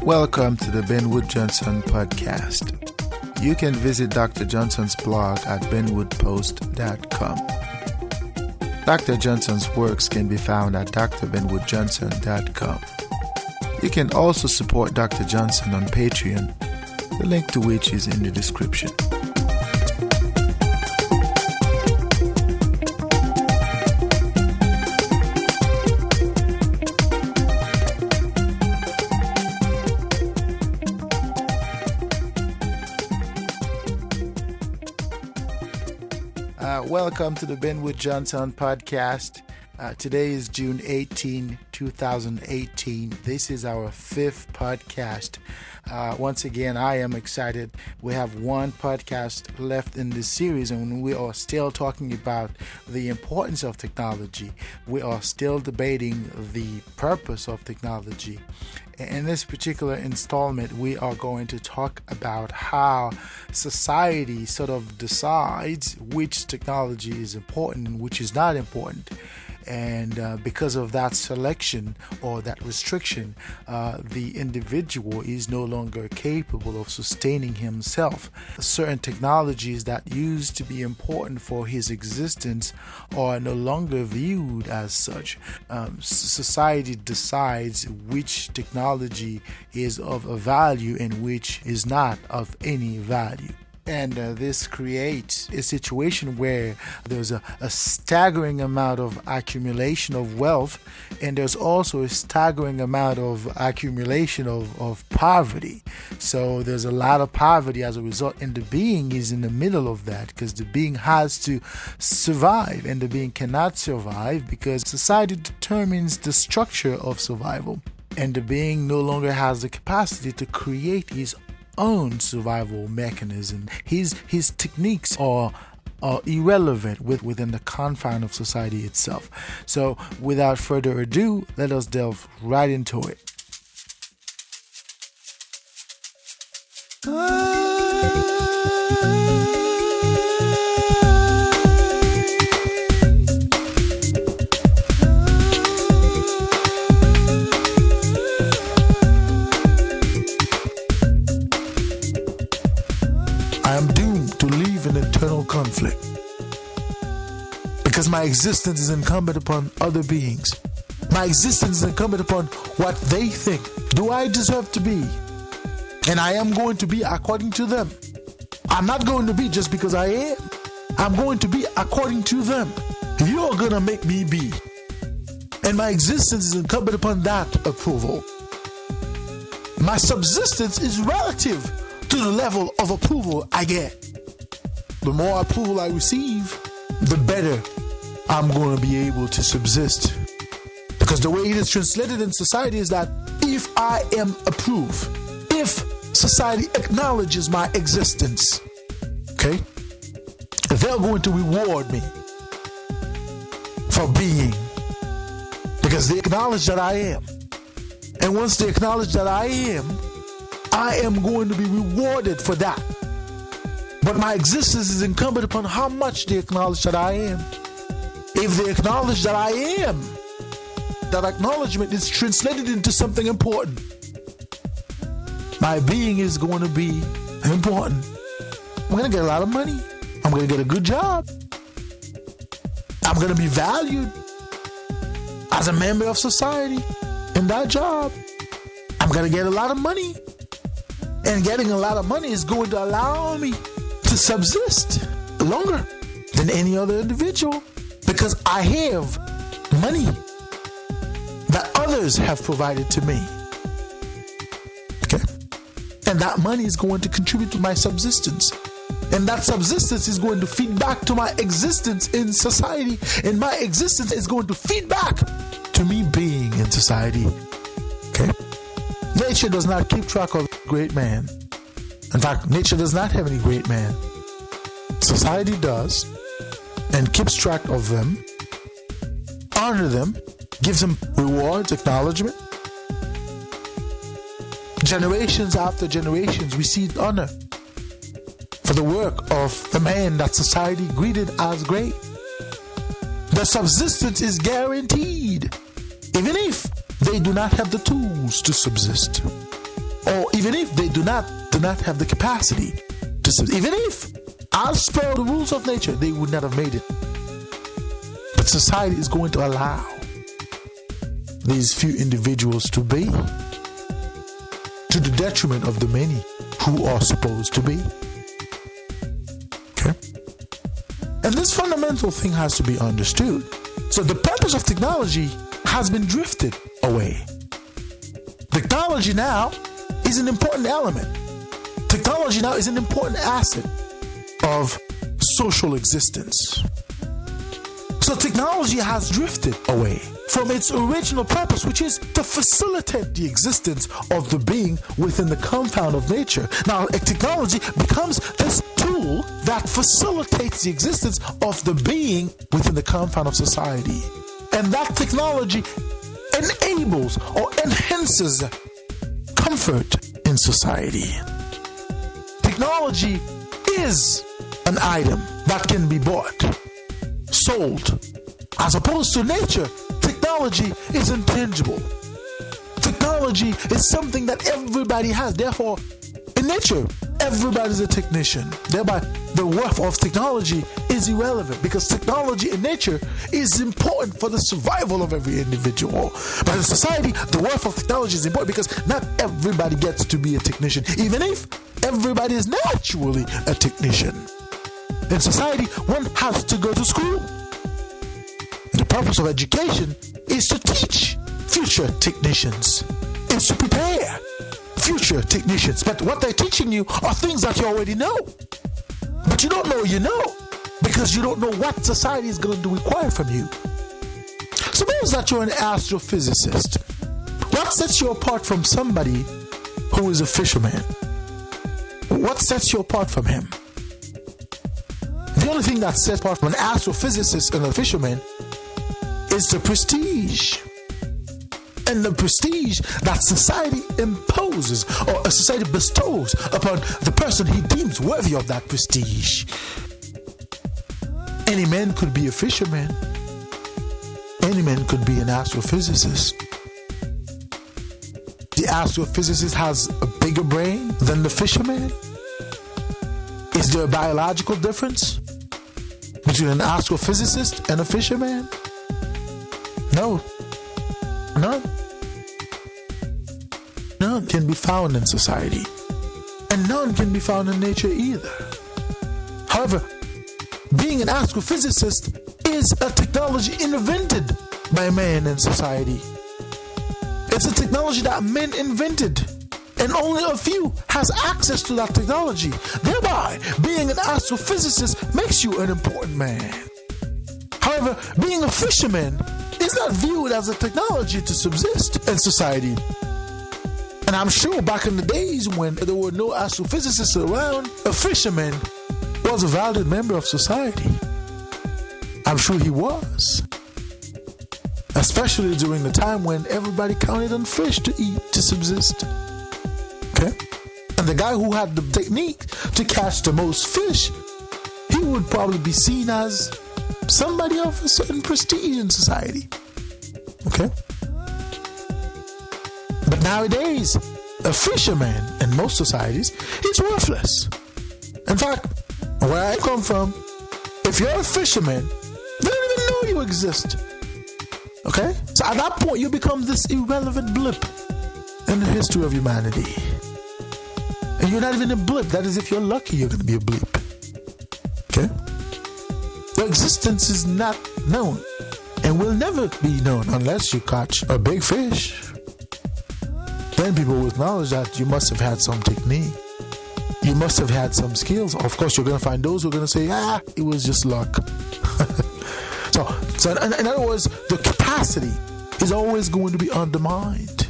Welcome to the Ben Wood Johnson podcast. You can visit Dr. Johnson's blog at benwoodpost.com. Dr. Johnson's works can be found at drbenwoodjohnson.com. You can also support Dr. Johnson on Patreon, the link to which is in the description. Welcome to the Ben Wood Johnson podcast. Today is June 18, 2018. This is our fifth podcast. Once again, I am excited. We have one podcast left in this series, and we are still talking about the importance of technology. We are still debating the purpose of technology. In this particular installment, we are going to talk about how society sort of decides which technology is important and which is not important. And because of that selection or that restriction, the individual is no longer capable of sustaining himself. Certain technologies that used to be important for his existence are no longer viewed as such. Society decides which technology is of a value and which is not of any value. And this creates a situation where there's a staggering amount of accumulation of wealth, and there's also a staggering amount of accumulation of poverty. So there's a lot of poverty as a result, and the being is in the middle of that because the being has to survive, and the being cannot survive because society determines the structure of survival, and the being no longer has the capacity to create his own survival mechanism. His techniques are irrelevant within the confine of society itself. So without further ado, let us delve right into it. I am doomed to live in eternal conflict because my existence is incumbent upon other beings. My existence is incumbent upon what they think. Do I deserve to be? And I am going to be according to them. I'm not going to be just because I am. I'm going to be according to them. You're going to make me be. And my existence is incumbent upon that approval. My subsistence is relative to the level of approval I get. The more approval I receive, the better I'm going to be able to subsist. Because the way it is translated in society is that if I am approved, if society acknowledges my existence, okay, they're going to reward me for being, because they acknowledge that I am. And once they acknowledge that I am going to be rewarded for that. But my existence is incumbent upon how much they acknowledge that I am. If they acknowledge that I am, that acknowledgement is translated into something important. My being is going to be important. I'm going to get a lot of money. I'm going to get a good job. I'm going to be valued as a member of society in that job. I'm going to get a lot of money. And getting a lot of money is going to allow me to subsist longer than any other individual because I have money that others have provided to me. Okay? And that money is going to contribute to my subsistence. And that subsistence is going to feed back to my existence in society. And my existence is going to feed back to me being in society. Okay? Nature does not keep track of great man. In fact, nature does not have any great man. Society does, and keeps track of them, honor them, gives them rewards, acknowledgement. Generations after generations received honor for the work of the man that society greeted as great. Their subsistence is guaranteed, even if they do not have the tools to subsist. Even if they do not have the capacity to subsist. Even if, as per the rules of nature, they would not have made it. But society is going to allow these few individuals to be, to the detriment of the many who are supposed to be. Okay? And this fundamental thing has to be understood. So the purpose of technology has been drifted away. Technology now is an important element. Technology now is an important asset of social existence. So technology has drifted away from its original purpose, which is to facilitate the existence of the being within the compound of nature. Now, technology becomes this tool that facilitates the existence of the being within the compound of society. And that technology enables or enhances comfort in society. Technology is an item that can be bought, sold, as opposed to nature. Technology is intangible. Technology is something that everybody has. Therefore, in nature, everybody's a technician. Thereby, the worth of technology is irrelevant, because technology in nature is important for the survival of every individual. But in society, the worth of technology is important because not everybody gets to be a technician, even if everybody is naturally a technician. In society, one has to go to school. The purpose of education is to teach future technicians, is to prepare future technicians. But what they're teaching you are things that you already know. But you don't know you know, because you don't know what society is going to require from you. Suppose that you're an astrophysicist. What sets you apart from somebody who is a fisherman? What sets you apart from him? The only thing that sets apart from an astrophysicist and a fisherman is the prestige. And the prestige that society imposes, or a society bestows upon the person he deems worthy of that prestige. Any man could be a fisherman. Any man could be an astrophysicist. The astrophysicist has a bigger brain than the fisherman. Is there a biological difference between an astrophysicist and a fisherman? No. None. None can be found in society. And none can be found in nature either. However, being an astrophysicist is a technology invented by man in society. It's a technology that men invented, and only a few has access to that technology. Thereby, being an astrophysicist makes you an important man. However, being a fisherman is not viewed as a technology to subsist in society. And I'm sure back in the days when there were no astrophysicists around, a fisherman was a valued member of society. I'm sure he was. Especially during the time when everybody counted on fish to eat, to subsist. Okay? And the guy who had the technique to catch the most fish, he would probably be seen as somebody of a certain prestige in society. Okay? But nowadays, a fisherman in most societies is worthless. In fact, where I come from, if you're a fisherman, they don't even know you exist. Okay? So at that point, you become this irrelevant blip in the history of humanity. And you're not even a blip. That is, if you're lucky, you're going to be a blip. Okay? Your existence is not known and will never be known unless you catch a big fish. Then people will acknowledge that you must have had some technique. You must have had some skills. Of course, you're going to find those who are going to say, it was just luck. So in other words, the capacity is always going to be undermined.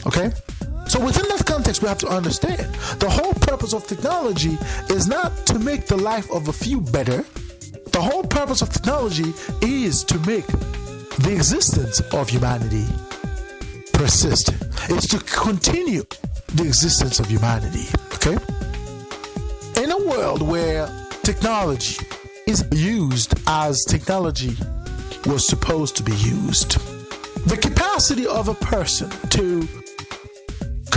Okay? So within that context, we have to understand the whole purpose of technology is not to make the life of a few better. The whole purpose of technology is to make the existence of humanity persist. It's to continue the existence of humanity. Okay? In a world where technology is used as technology was supposed to be used, the capacity of a person to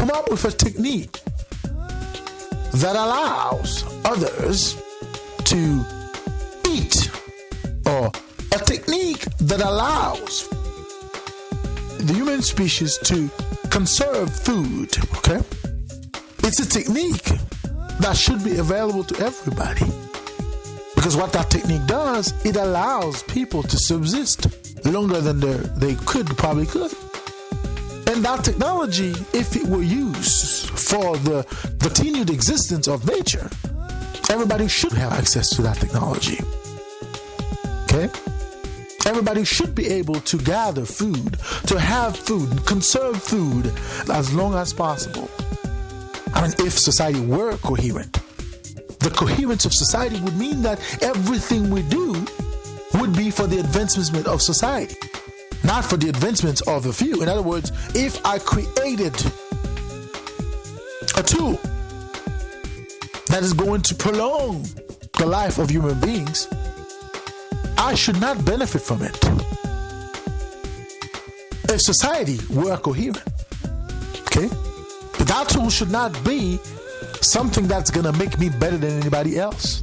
come up with a technique that allows others to eat, or a technique that allows the human species to conserve food, okay? It's a technique that should be available to everybody. Because what that technique does, it allows people to subsist longer than they probably could. And that technology, if it were used for the continued existence of nature, everybody should have access to that technology. Okay? Everybody should be able to gather food, to have food, conserve food as long as possible. I mean, if society were coherent, the coherence of society would mean that everything we do would be for the advancement of society, not for the advancement of the few. In other words, if I created a tool that is going to prolong the life of human beings, I should not benefit from it. If society were coherent, okay, but that tool should not be something that's going to make me better than anybody else.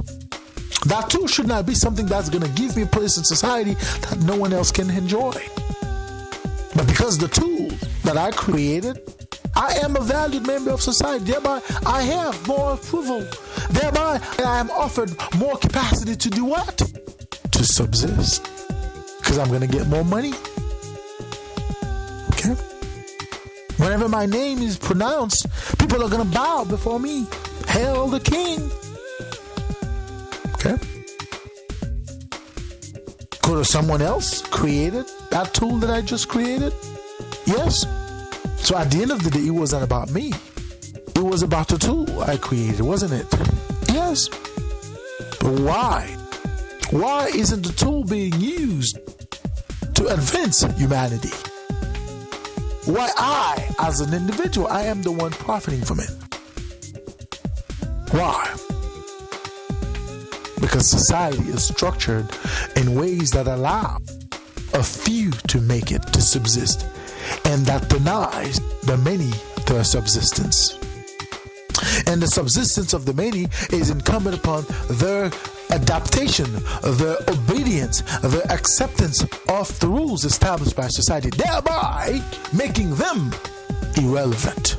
That tool should not be something that's going to give me a place in society that no one else can enjoy. But because the tool that I created, I am a valued member of society. Thereby, I have more approval. Thereby, I am offered more capacity to do what? To subsist. Because I'm going to get more money. Okay? Whenever my name is pronounced, people are going to bow before me. Hail the king. Okay? Could someone else created that tool that I just created? Yes. So at the end of the day, it wasn't about me. It was about the tool I created, wasn't it? Yes. But why? Why isn't the tool being used to advance humanity? Why I, as an individual, I am the one profiting from it? Why? Because society is structured in ways that allow a few to make it, to subsist, and that denies the many their subsistence. And the subsistence of the many is incumbent upon their adaptation, their obedience, their acceptance of the rules established by society, thereby making them irrelevant.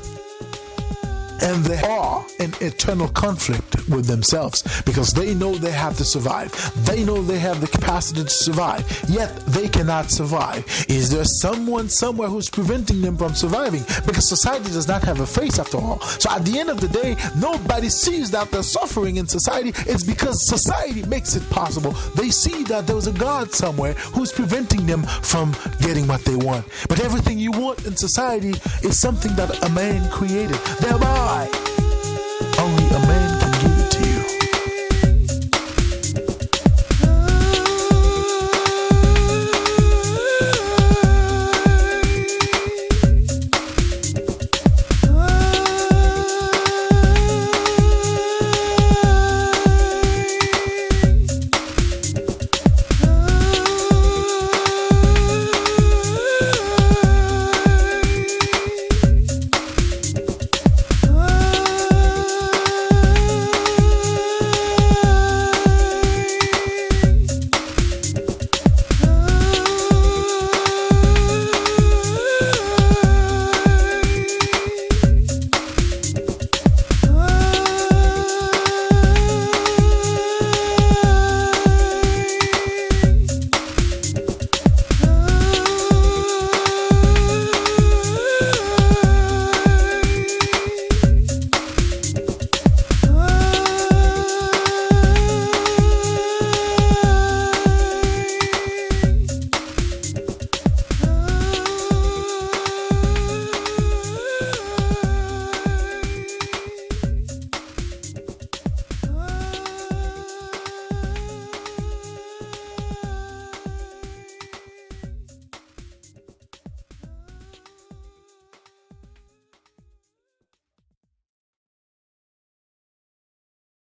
And they are in eternal conflict with themselves because they know they have to survive. They know they have the capacity to survive, yet they cannot survive. Is there someone somewhere who's preventing them from surviving? Because society does not have a face after all. So at the end of the day, nobody sees that they're suffering in society. It's because society makes it possible. They see that there's a God somewhere who's preventing them from getting what they want. But everything you want in society is something that a man created. Thereby, only a man